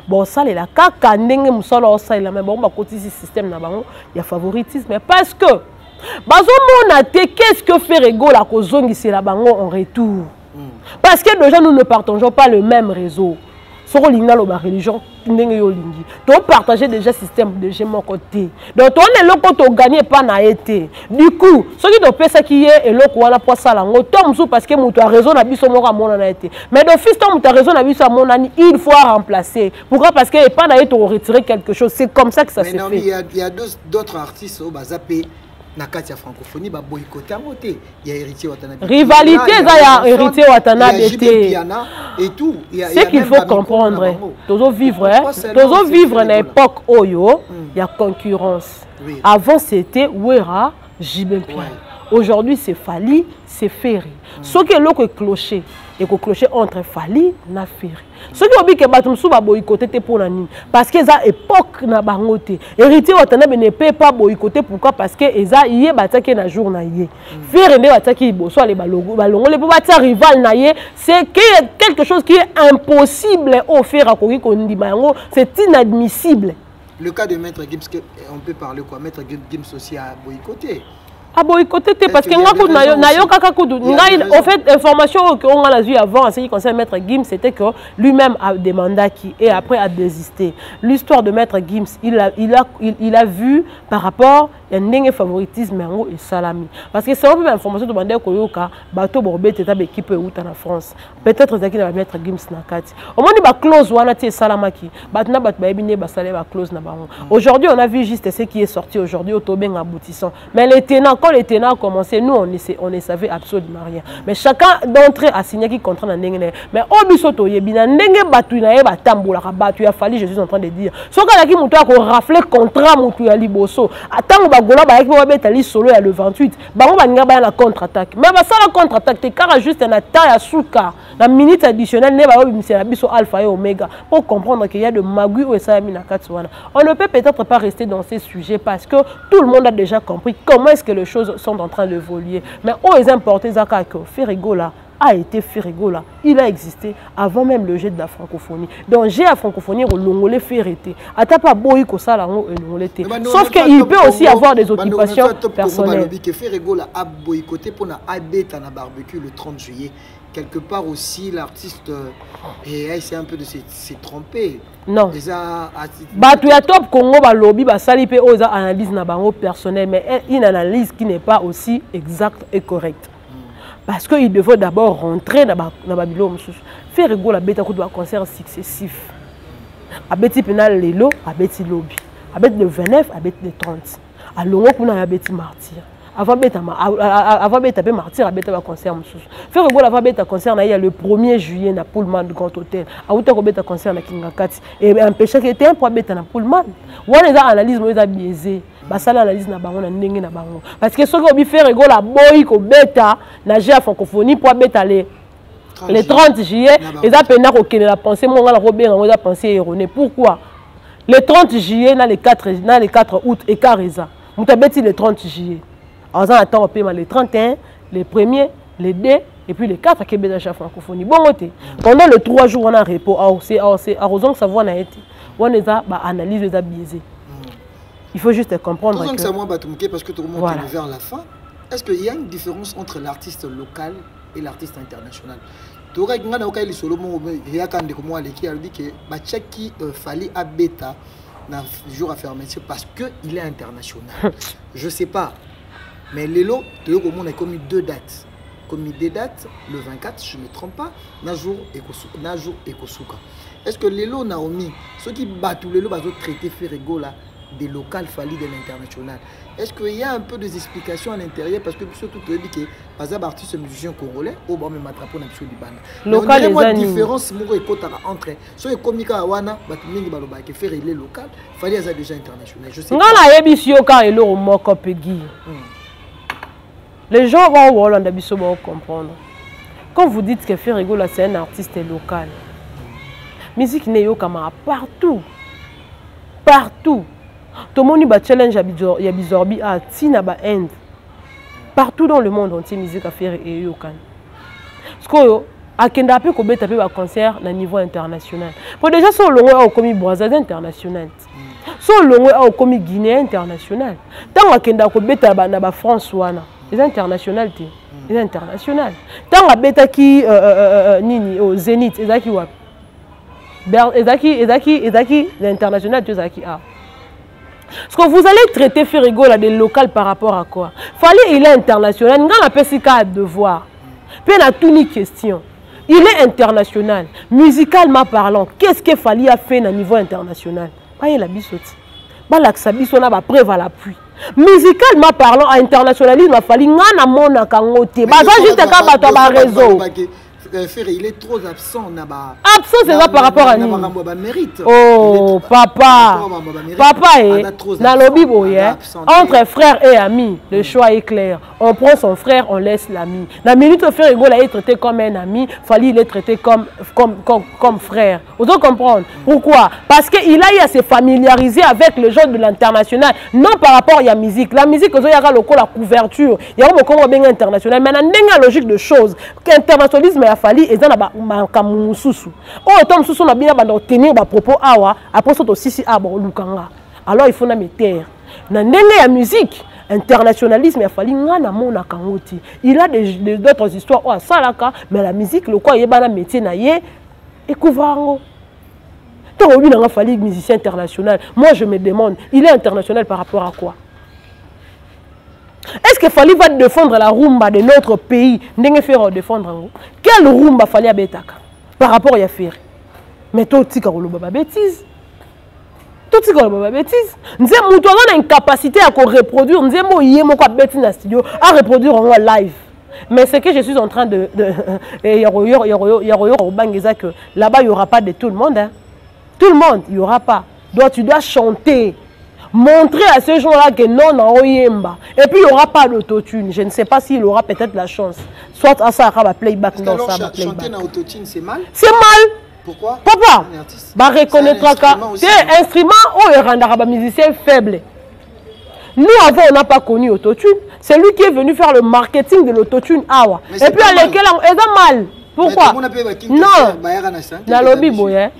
bon ça les la kaka ndenge musala ça la mais bon ba kotisi système na bango il y a favoritisme parce que bazomona te qu'est-ce que fait Ferrego la kozongisi la bango en retour parce que déjà nous ne partageons pas le même réseau. Sur la religion, tu partager déjà le système de mon côté. Donc, on est là quand tu gagnes pas na été. Du coup, ce qui te fait ça qui est là pour la poisse à parce que tu as raison d'avoir son mon a été. Mais d'office, tu as raison d'avoir son mon il faut remplacer. Pourquoi? Parce que pas na été retirer quelque chose. C'est comme ça que ça se fait. Mais il y a d'autres artistes au Bazapé. Nakatia francophonie ba boycotter à côté. Il y a héritier Watanabe. Rivalité ça y a héritier Watanabe et tout. C'est qu'il faut comprendre. Toujours vivre à l'époque Oyo, il y a concurrence. Avant c'était Wera, Jibempia. Aujourd'hui c'est Fali, c'est Ferry. Ce qui est là que clocher et que clocher entre Fali na Ferry. Ce qui est que Batumsou va boycotter pour l'année parce que ça époque na bangote. Héritier Watanabe ne peut pas boycotter pourquoi parce que eza yé bataki na jour na yé. Ferry ne bataki boso les balongo les pour battre rival na yé c'est quelque chose qui est impossible au faire à Kogi Kondi bango, c'est inadmissible. Le cas de Maître Gims on peut parler quoi Maître Gims aussi a boycotté. A boycotté parce que en fait information qu'on a vu avant en ce qui concerne Maître Gims c'était que lui-même a demandé qui et après a désisté. L'histoire de Maître Gims il a vu par rapport à un favoritisme et salami parce que c'est un peu information demandée que yoka bateau borbet était équipe out en France peut-être ça qui va Maître Gims na kati au moins ba clause wana ti salamaki batna bat ba ebine ba salé ba clause na bango. Aujourd'hui on a vu juste ce qui est sorti aujourd'hui au Tobeng aboutissant mais les tenants quand les tenants ont commencé, nous on ne savait absolument rien. Mais chacun d'entre eux a signé qui contrat dans ndenge. Mais au bisoto yebina ndenge batu na yeba tambola batu ya fali je suis en train de dire. Soka la ki mutu ko rafler contrat mutu ya liboso. Atango bagola ba yaki ba betali solo ya le 28. Bango baninga ba la contre-attaque. Mais ba ça la contre-attaque te car juste na taille à souka. La minute additionnelle ne ba bimisa biso alpha et oméga pour comprendre qu'il y a de magui ou ça mina katsuana. On ne peut peut-être pas rester dans ces sujets parce que tout le monde a déjà compris comment est-ce que les choses sont en train d'évoluer. Mais où est important que Ferrego là a été Ferrego là. Il a existé avant même le jet de la francophonie. Donc j'ai la francophonie au Longolais Ferreté. Ata pas boy ko ça là sauf qu'il peut aussi avoir des occupations personnelles. Ferrego là a boycotté pour na abeta na barbecue le 30 juillet. Quelque part aussi l'artiste essaie un peu de se tromper. Non. Batu ya top Congo ba lobby ba sali pe oza analyse na bango personnel mais une analyse qui n'est pas aussi exacte et correcte. Parce qu'il devait d'abord rentrer dans Babylone mususu. Ferrego la beta ko do concert successif. Abeti penal lelo, abeti lobby. Abeti le 29, abeti le 30. Alongo kuna abeti martyr. Avant beta martyr abeta ba concert mususu. Ferrego la va beta concert na il y a le 1er juillet na Pullman Grand Hôtel. Auta ko beta concert na Kingakati et empêcher que était un pour beta na Pullman. Wana za analyse mo za biaisé. Ba sala analyse na bango na ndenge na bango. Parce que ce que obi Ferrego la boy ko beta na GA francophonie pour beta le 30 juillet et ça pena ko kene la pensée mo ngala ko benga mo za pensée erronée. Pourquoi? Le 30 juillet na le 4 août et careza. Mutabeti le 30 juillet. On attend au paiement les 31, les 1er, les 2 et puis les 4 à Québec de la francophonie. Bon, pendant les 3 jours, on a repos. C'est à raison que ça va été. On les a analysé, les a biaisés. Il faut juste comprendre. Que ça moi parce que tout le monde est vers la fin. Est-ce qu'il y a une différence entre l'artiste local et l'artiste international? Tu aurais dit que solo il y a quand même qui a dit que Bachaki fallait à bêta dans jour à fermeture parce que il est international. Je sais pas. Mais Lelo, tu as commis 2 dates. Commis 2 dates, le 24, je ne me trompe pas, Najour et Kosuka. Est-ce que Lelo Naomi, ceux qui battent Lelo, ils ont traité Ferrego là, des locales fallis de l'international. Est-ce qu'il y a un peu des explications à l'intérieur? Parce que surtout, tu as dit que par exemple, artiste musicien congolais, au bas, mais matrapo n'a plus de local. Il y a une différence entre ceux qui commis à Wana, qui fait les locales, il fallait déjà international. Je sais pas. Les gens vont comprendre. Quand vous dites que Ferrego c'est un artiste local, musique n'est pas partout. Partout. Tout le monde a challenge à Bizorbi à Tina End. Partout dans le monde, on tient musique à faire et yokan. Ce que akenda pe ko beta pe ba concert na niveau international. Pour déjà so longo au komi Brazzaville international. So longo au komi Guinée international. Tant akenda ko beta na ba France wana. Les international ti. Les international. Tant beta ki nini au Zénith ezaki wa. Ezaki l'international tu ezaki ah. Parce que vous allez traiter Ferrigo là des locales par rapport à quoi? Fallait il est international, on a pas de devoir. Puis on a tout une question. Il est international, musicalement parlant. Qu'est-ce qu'il fallait faire à niveau international? Pas la bisoti. Pas l'axabi on a pas preuve à l'appui. Musicalement parlant, à internationalisme, il fallait ngana mona kangote. Bah ça juste quand bato ba réseau. Il est trop absent. Absent, c'est ça par rapport à nous. Oh, papa. Papa est dans le Bible. Entre frères et amis, le choix est clair. On prend son frère, on laisse l'ami. La minute où frère Hugo est traité comme un ami, fallait il est traité comme frère. Vous devez comprendre. Pourquoi? Parce qu'il a eu à se familiariser avec le genre de l'international. Non par rapport à la musique. La musique, il y a la couverture. Il y a beaucoup de international. Mais il y a une logique de choses. L'internationalisme fali ezana ba kamususu o tom susu na bina ba tenir ba propos awa après ça aussi aba lukanga alors il faut na meter na ndenge ya musique internationalisme ya fali ngana mona kangoti il a d'autres histoires o salaka mais la musique le quoi yeba na métier na ye ekouvrango tant obi na fali musicien international moi je me demande il est international par rapport à quoi? Est-ce qu'il fallait défendre la rumba de notre pays? N'engue faire défendre. Quelle rumba fallait abetaka par rapport à faire? Mais tout tika koloba bêtise. Tout tika koloba bêtise. Nze muto a une capacité à reproduire. Nze mo yemo ko bêtise na studio à reproduire en live. Mais ce que je suis en train de que là-bas il n'y aura pas de tout le monde. Hein. Tout le monde, il n'y aura pas. Donc tu dois chanter. Montrer à ces gens-là que non, non, yemba. Et puis il n'y aura pas d'autotune. Je ne sais pas s'il aura peut-être la chance. Soit à ça, à playback, non, ça va playback. Chanter dans l'autotune, c'est mal? C'est mal. Pourquoi? Papa, bah reconnaître c'est un instrument où il rend un musicien faible. Nous avant, on n'a pas connu l'autotune. C'est lui qui est venu faire le marketing de l'autotune. Et puis à laquelle on est mal. Pourquoi? Non. Dans le Bible,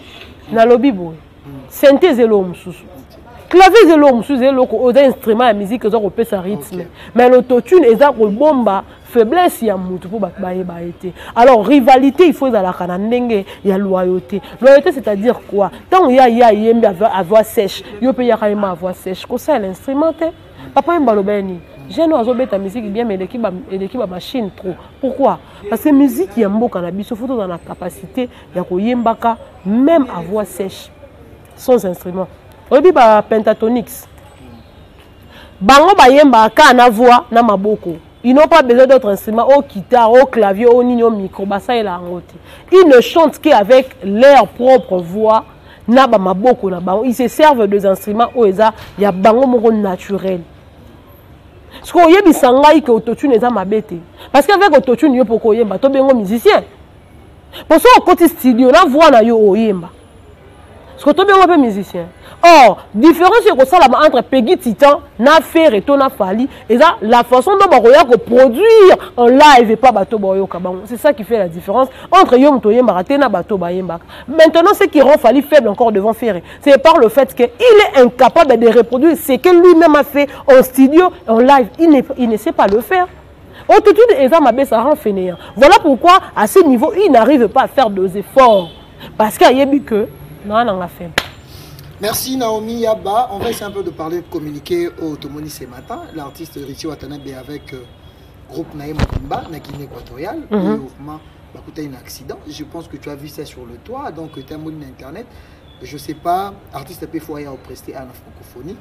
dans le Bible, synthèse et l'homme sous. Clavier de l'homme sous les instruments de musique qui ont sa rythme. Mais l'autotune est un bomba faiblesse il y a mutu pour été. Alors rivalité il faut à la kanandenge il y a loyauté. Loyauté c'est-à-dire quoi? Tant il y a à voix sèche, il peut y avoir à voix sèche. Comme ça l'instrument papa mbalobeni. J'ai nous azobé ta musique bien mais l'équipe a machine trop. Pourquoi? Parce que musique il y a un beau cannabis il faut dans la capacité il y a koyembaka même à voix sèche sans instrument. Obi ba pentatonics. Bango ba yemba ka na voix na maboko. Ils n'ont pas besoin d'autres instruments, au guitare, au clavier, au nino micro, basa et la ngote. Ils ne chantent qu'avec leur propre voix na ba maboko na bango. Ils se servent des instruments au eza ya bango moko naturel. Ce qu'on yebi sangai que autotune eza mabete. Parce qu'avec autotune yo poko yemba to bengo musicien. Pour ça au côté studio na voix na yo oyemba. Ce que tu es un musicien. Or, différence entre Peggy Titan, Nafer et Tona Fali, et la façon dont on produire en live et pas bateau boyo kabang. C'est ça qui fait la différence entre Yom Toye Maraté na bateau bayemba. Maintenant, ce qui rend Fali faible encore devant Ferré, c'est par le fait qu'il est incapable de reproduire ce que lui-même a fait en studio, en live. Il ne sait pas le faire. Autotune et ça rend fainéant. Voilà pourquoi, à ce niveau, il n'arrive pas à faire des efforts. Parce qu'il y a que non, on a fait. Merci Naomi Yaba. On va essayer un peu de parler, de communiquer au Tomoni ce matin. L'artiste Richie Watanabe avec groupe Naïm Kimba, na Guinée équatoriale. Le mouvement a eu un accident. Je pense que tu as vu ça sur le toit. Donc tu as monté internet. Je ne sais pas, artiste a pu foyer au presté à la francophonie.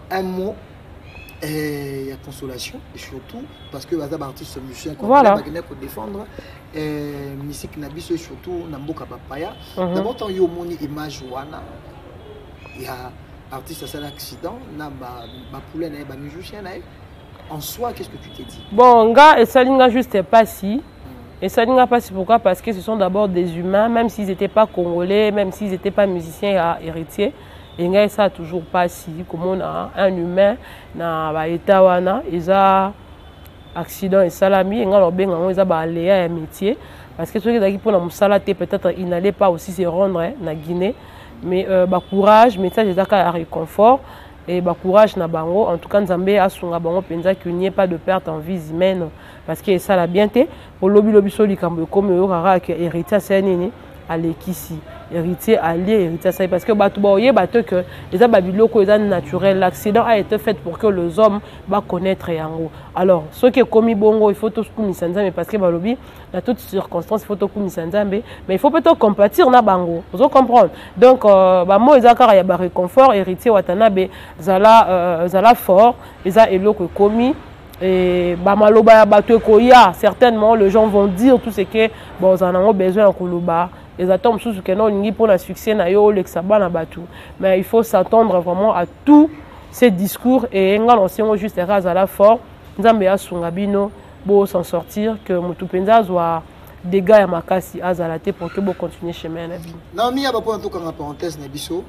Un mot. Il y a consolation, et surtout parce que les artistes sont musiciens pour défendre musique nabiso surtout Namboka Papaya. D'abord, quand il y a une image, il y a artiste à l'accident, il y a musicien. En soi, qu'est-ce que tu t'es dit? Bon, gars, et ça n'a juste pas si. Et ça n'a pas si pourquoi? Parce que ce sont d'abord des humains, même s'ils n'étaient pas congolais, même s'ils n'étaient pas musiciens et héritiers. Et ça toujours pas si comme on a un humain na ba état wana ils a accident et salami et on a ben on a ba léa métier parce que ceux qui pour la Moussalate, peut-être il n'allait pas aussi se rendre en Guinée. Mais courage, message des à réconfort et courage na bango. En tout cas, Nzambé a son bango penza qu'il n'y ait pas de perte en vie humaine parce que ça la bien été. Pour lobby soli comme Yorara que héritier c'est nini à l'équisi. Héritier allié, héritier ça parce que que les ababiloko est naturel. L'accident a été fait pour que les hommes connaître yango. Alors, ce qui est commis bongo, il faut tous mais parce que balobi dans toutes circonstances, il faut tous mais il faut peut-être compatir na bango. Vous comprenez? Donc, moi ils a ya réconfort, héritier watanabe zala fort, ils a eloko commis. Et maloba ya certainement les gens vont dire tout ce que bon on a besoin en koloba. Les atomes sous que non pour le succès na yo l'exaba batu. Mais il faut s'attendre vraiment à tous ces discours et nga l'ancien juste razala fort. Nzambe ya sungabino bo s'en sortir que mutupenza soit dégâts ya makasi azalate pour que bo continuer chemin na bi. Na mi ya ba point to kanga parenthèse na biso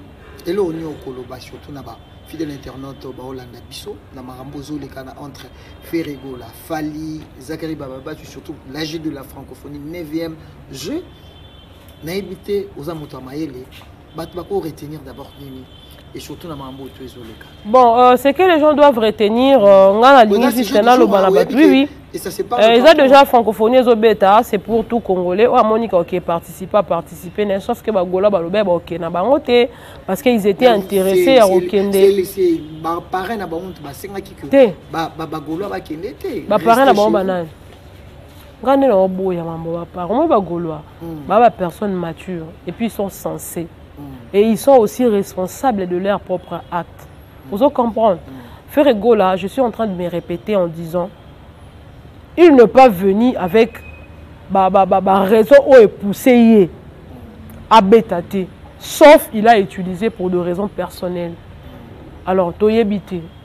elo oni okoloba surtout na ba fidèle internaute ba Olanda biso na marambozo le kana entre Ferrego la Fali Zakari Bababa surtout l'âge de la francophonie 9e jeu n'a évité aux amoutons maïlés, batbako retenir d'abord Nini et surtout la mambo tout les cas. Bon, c'est que les gens doivent retenir la ligne jusqu'à oui. Et ça c'est pas. Ils ont déjà francophonie au bêta, c'est pour tout Congolais. Ou à Monica qui participer, sauf que Bagola Balobé ok na bangote parce qu'ils étaient intéressés à Okende. C'est parrain na bangote ba senga kiko. Bagola ba kende te. Ba parrain na bango banane. Regardez le robot, il y a un parent, il personnes matures et puis ils sont censés. Et ils sont aussi responsables de leurs propres actes. Vous comprenez? Ferrego là, je suis en train de me répéter en disant, il ne peut pas venir avec raison où est poussé à bétater, sauf il a utilisé pour des raisons personnelles. Alors,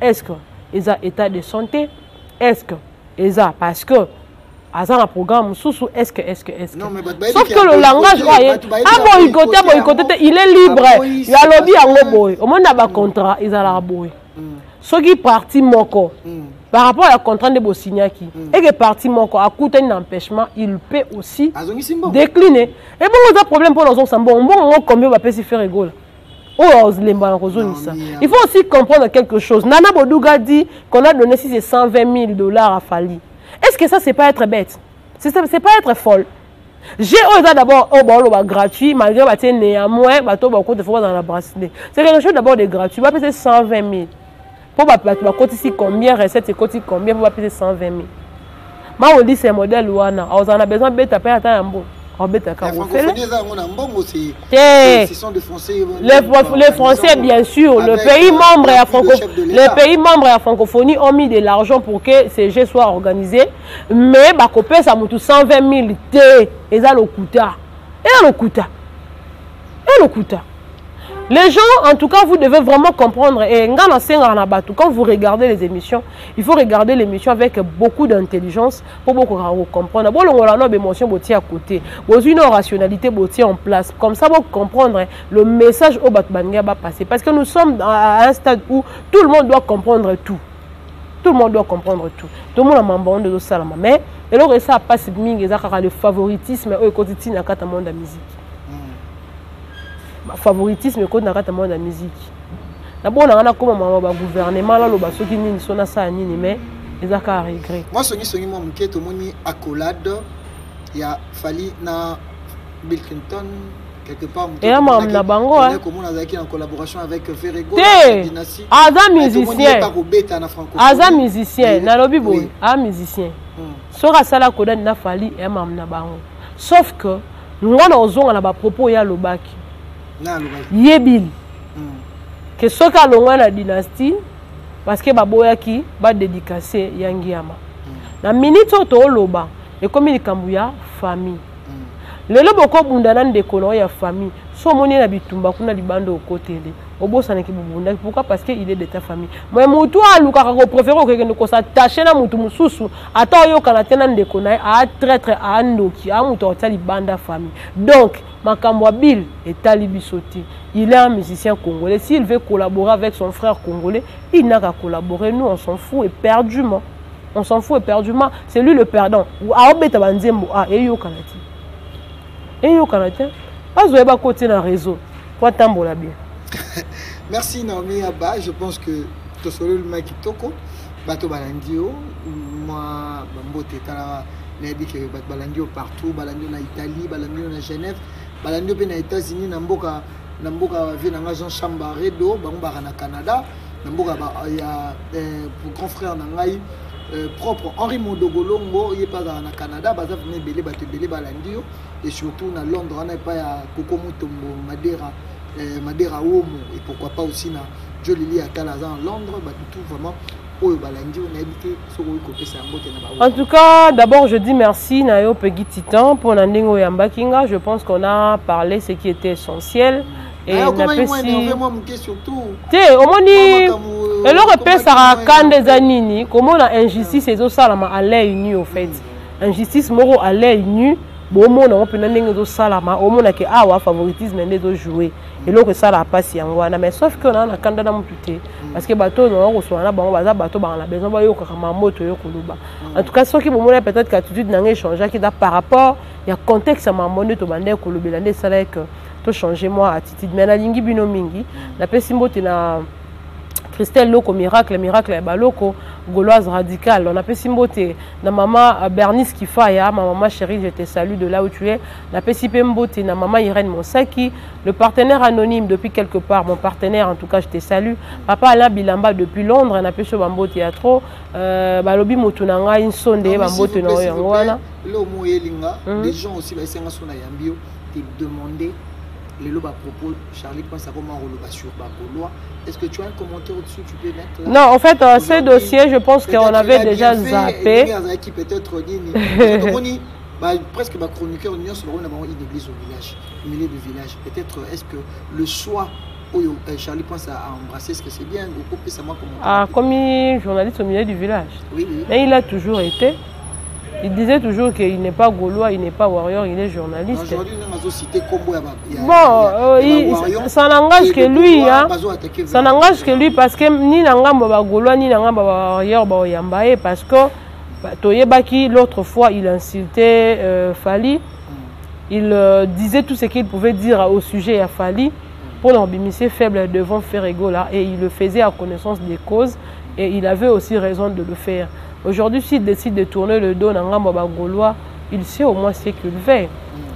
est-ce que ils ont état de santé? Est-ce que ils ont parce que un programme sous est-ce que non, mais sauf que le langage il est libre il y a lobby en boy au monde a contrat ils a la boy ceux qui parti moko par rapport à la contrat de Bosignaki et que parti moko a coûté un empêchement il peut aussi décliner et bon on a problème pour nos hommes bon combien va se faire rigolo. Il faut aussi comprendre quelque chose. Nana Bodouga dit qu'on a donné 120 000 $ à Fali. Est-ce que ça, c'est pas être bête? C'est pas être folle. J'ai d'abord gratuit, malgré que néanmoins, dans la bracelet. C'est quelque chose d'abord de gratuit. On va payer 120 000. Pour ici combien, recette, c'est combien, on va payer 120 000. Moi, on dit c'est un modèle où on a besoin de bête à payer un bon. Les Français, bien sûr, les pays membres à francophonie ont mis de l'argent pour que ces jeux soient organisés. Mais Bakopé, ça m'a 120 000 T. Et ça, le coûta. Les gens, en tout cas, vous devez vraiment comprendre. Et quand vous regardez les émissions, il faut regarder l'émission avec beaucoup d'intelligence pour beaucoup comprendre. Bon, on a une émotion à côté. Bon, une rationalité en place. Comme ça, vous comprendre le message au Batmania va passer. Parce que nous sommes à un stade où tout le monde doit comprendre tout. Tout le monde doit comprendre tout. Tout le monde a membre de ça. Mais, et là, ça passe le favoritisme au quotidien dans le monde de la musique. Favoritisme côté na kata monde la musique. D'abord on a comme un gouvernement là le baso qui ni sona ça ni mais les a ka regret. Moi songi moi mketo moni accolade ya Fali na Bill Clinton quelque part et là moi na bango hein comme on a en collaboration avec Ferrego dynastie. Aza musicien na lobby boy a musicien. Sora sala koda na Fali et mam na bango. Sauf que nous on a ozonga na ba propos ya lobaki. Yebil que ce qu'a l'on la dynastie parce que baboyaki ba dédicacé yangiama na minute to loba et comme il kambuya famille le lobo ko bundana ndeko ya famille so moni na bitumba kuna libando au côté obosa na kibunda pourquoi parce que il est de ta famille moi mutu aluka ko préférer que ne ko s'attacher na mutu mususu ata yo kana tena ndeko na a traître a ndoki a mutu otali banda famille donc Makambo Bill est talibisoti. Il est un musicien congolais. S'il veut collaborer avec son frère congolais, il n'a qu'à collaborer. Nous, on s'en fout éperdument. On s'en fout éperdument. C'est lui le perdant. Ou Aobeta Banzembo, et yo kanati. Et yo Canadien, pas de côté dans le réseau. Pour tambola bien. Merci Naomi Abba, je pense que tu seras le mec qui toko. Bato Balandio, moi, Bambote Tala, n'a dit que Balandio partout, Balandio na Italie, Balandio na Genève, Balandio na États-Unis, Namboka vient dans Jean Chambaredo, Bambara na Canada, Namboka il y a pour grand frère Nangai propre Henri Modogolongo, il est pas dans Canada, Baza venait belé Balandio, et surtout dans Londres, on n'a pas à Koko Mutombo, Madeira Omo, et pourquoi pas aussi na Jolili à Calazan, Londres, tout vraiment. En tout cas, d'abord je dis merci Nayo Peggy Titan pour l'endingo Yamba Kinga. Je pense qu'on a parlé ce qui était essentiel. Et on a pu alors repère Sarah Kande Zanini, comment la injustice et ça à l'œil nu au fait. Injustice moro à l'œil nu. Bon mon on peut n'endengo do salama au mon que awa favoritisme n'endo jouer et là que ça la passe yangwana mais sauf que on a kanda na mututé parce que bateau non on soit na bango baza bateau ba la besoin ba yo kama moto yo kuluba en tout cas ce qui bon peut-être qu'attitude n'a échangé qui par rapport il y a contexte à maman to bande kulubela ndé ça que to changer moi attitude mais na lingi bino mingi na pesimbo na Christelle Loko miracle ya baloko gauloise radicale on a fait simboté na maman Bernice Kifaya ma maman chérie je te salue de là où tu es na pesipé mboté na maman Irène Monsaki le partenaire anonyme depuis quelque part mon partenaire en tout cas je te salue papa Alain Bilamba depuis Londres na peso bambo théâtre balobi mutunanga insonde bambote no yangwana le mo yelinga les gens aussi ba senga sona yambio te demander les lobes à propos, Charlie pense à comment on sur Bagolois. Est-ce que tu as un commentaire au-dessus, tu peux mettre là? Non, en fait, ce dossier, je pense qu'on avait déjà zappé. Peut-être presque ma chroniqueur union sur une église au village, au milieu du village. Peut-être est-ce que le choix Charlie pense à embrasser, est-ce que c'est bien ou couper ça moi comment? Ah, comme journaliste au milieu du village. Oui, oui. Mais il a toujours été. Il disait toujours qu'il n'est pas gaulois, il n'est pas warrior, il est journaliste. Bon, ça n'engage que lui, hein. Ça n'engage que lui parce que ni n'engamba gaulois ni n'engamba warrior yambaye parce que Toyebaki l'autre fois il insultait Fali, il disait tout ce qu'il pouvait dire au sujet à Fali pour l'embimmisser faible devant Ferrego là et il le faisait à connaissance des causes et il avait aussi raison de le faire. Aujourd'hui, s'il décide de tourner le dos dans Gaulois, il sait au moins ce qu'il veut.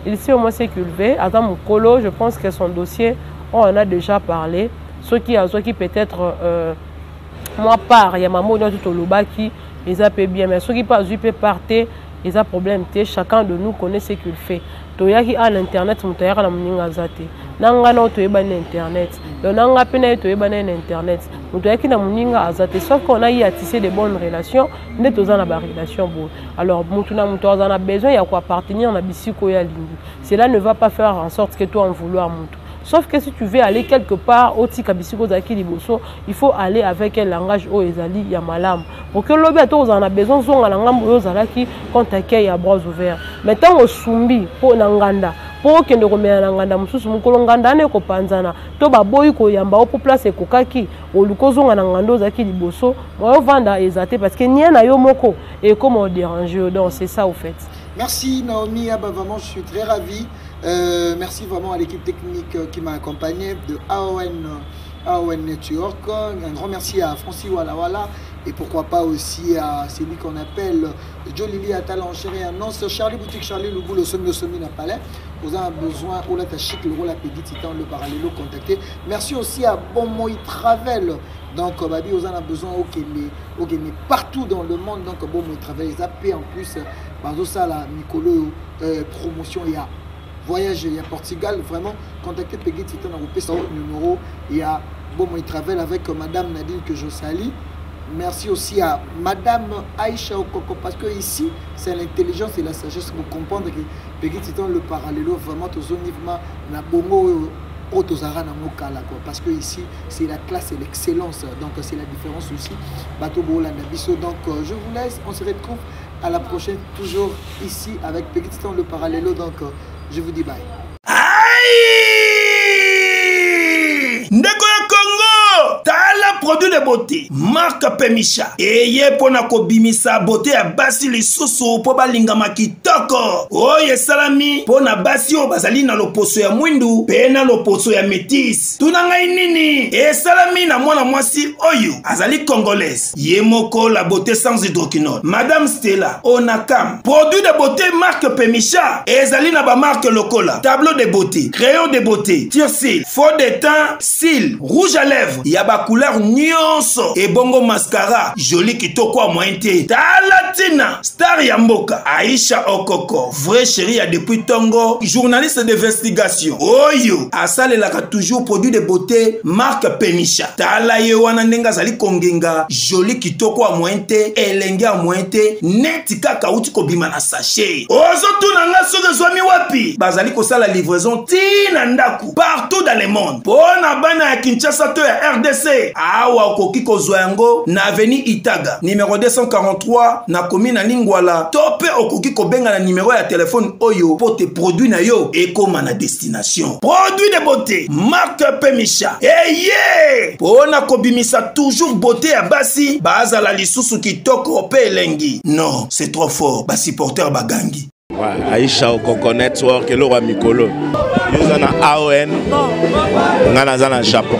Il sait au moins ce qu'il veut. Adam Moukolo, je pense que son dossier, on en a déjà parlé. Ceux qui peut-être, moi part, il y a maman tout au Lubaki, ils a payé bien. Mais ceux qui pas peut partir, ils ont problème. Chacun de nous connaît ce qu'il fait. Toyaki à l'internet, mutayaka na mninga zate. Nanga na toyeba na internet. Nanga pena toyeba na internet. Mutayaki na mninga azate. Sauf qu'on a eu à tisser de bonnes relations, n'est aux en relation bon. Alors mutuna mutoza na besoin il y a quoi appartenir na bisiko ya lingi. Cela ne va pas faire en sorte que toi en vouloir mutu. Sauf que si tu veux aller quelque part, il faut aller avec un langage au ezali ya malam. Pour que l'objet on a besoin zonga langambo yozalaki quand accueille à bras ouverts. Maintenant au sumbi pour nanganda. Pour que nous remettions nanganda mususu mukolonganda ne ko panzana. To ba boyi ko yamba au place ko kaki. O lukozonga nangando zaki liboso. Moi vanda ezate parce que n'y na yo moko et comment déranger donc c'est ça au fait. Merci Naomi, vraiment je suis très ravi. Merci vraiment à l'équipe technique qui m'a accompagné de AON Network. Un grand merci à Francis Walla et pourquoi pas aussi à celui qu'on appelle Jolili Atalan Chéri Annonce, Charlie Boutique, Charlie Loubou, le Somme de Somina Palais. Vous avez besoin, ou la Tachik, le rôle à Peggy Titan, le parallélo, contacter. Merci aussi à Bon Moï Travel. Donc, Babi, vous en avez besoin au partout dans le monde. Donc, Bon Moï Travel, ils appellent en plus, ça, la Nicolo, promotion, il y a voyage, il y a Portugal, vraiment, contactez Peggy Titan, on son numéro, il y a Bon Moï Travel avec Madame Nadine que je salue. Merci aussi à Madame Aïcha Okoko, parce que ici, c'est l'intelligence et la sagesse pour comprendre que Peggy Titan, le parallélo, vraiment, tout zonivement, la bongo, parce que ici, c'est la classe et l'excellence, donc c'est la différence aussi. Bateau Bolandabiso, donc je vous laisse, on se retrouve à la prochaine, toujours ici avec Peggy Titan, le parallélo, donc je vous dis bye. Aïe! Ndeko ya Congo, t'as la produit de beauté marque Pemisha eye pona kobimisa beauté ya basi lisusu po balingama kitoko oyo esalami pona basi oyo bazali na loposo ya mwindu pe na loposo ya métis. Tuna ngai nini esalami na mwana mwasi oyo azali congolaise ye moko la beauté sans hydroquinone Madame Stella Onakam. Produit de beauté marque Pemisha ezali na ba marque lokola tableau de beauté, crayon de beauté, tire-cils, faux de teint, cils, rouge à lèvres, ya ba couleur nyonso et bongo mascara joli kitoko a moyen te. Talatina star ya mboka Aisha Okoko, vrai chéri ya depuis Tongo, journaliste d'investigation oyo asalelaka toujours produit de beauté marque Pemisha. Tala ye wana ndenga zali kongenga joli kitoko a moyen te, elenge a moyen te, neti kaka uti kobima na sachet. Ozo tunanga soke zwami wapi bazali kosala livraison tina ndaku partout dans le monde. Pona bana ya Kinshasa to ya RDC awa okoki kozwa yango na avenue Itaga numéro 243 na commune na Lingwala to pe okoki kobenga na numéro ya téléphone oyo po te produit na yo ekoma na destination. Produit de beauté marque Pemisha eye pona kobimisa toujours beauté ya basi bazala lisusu kitoko pe elengi. Non, c'est trop fort ba supporter bagangi. Aisha Okoko Network, le roi Mikolo. Nous sommes à AON, nous sommes au Japon.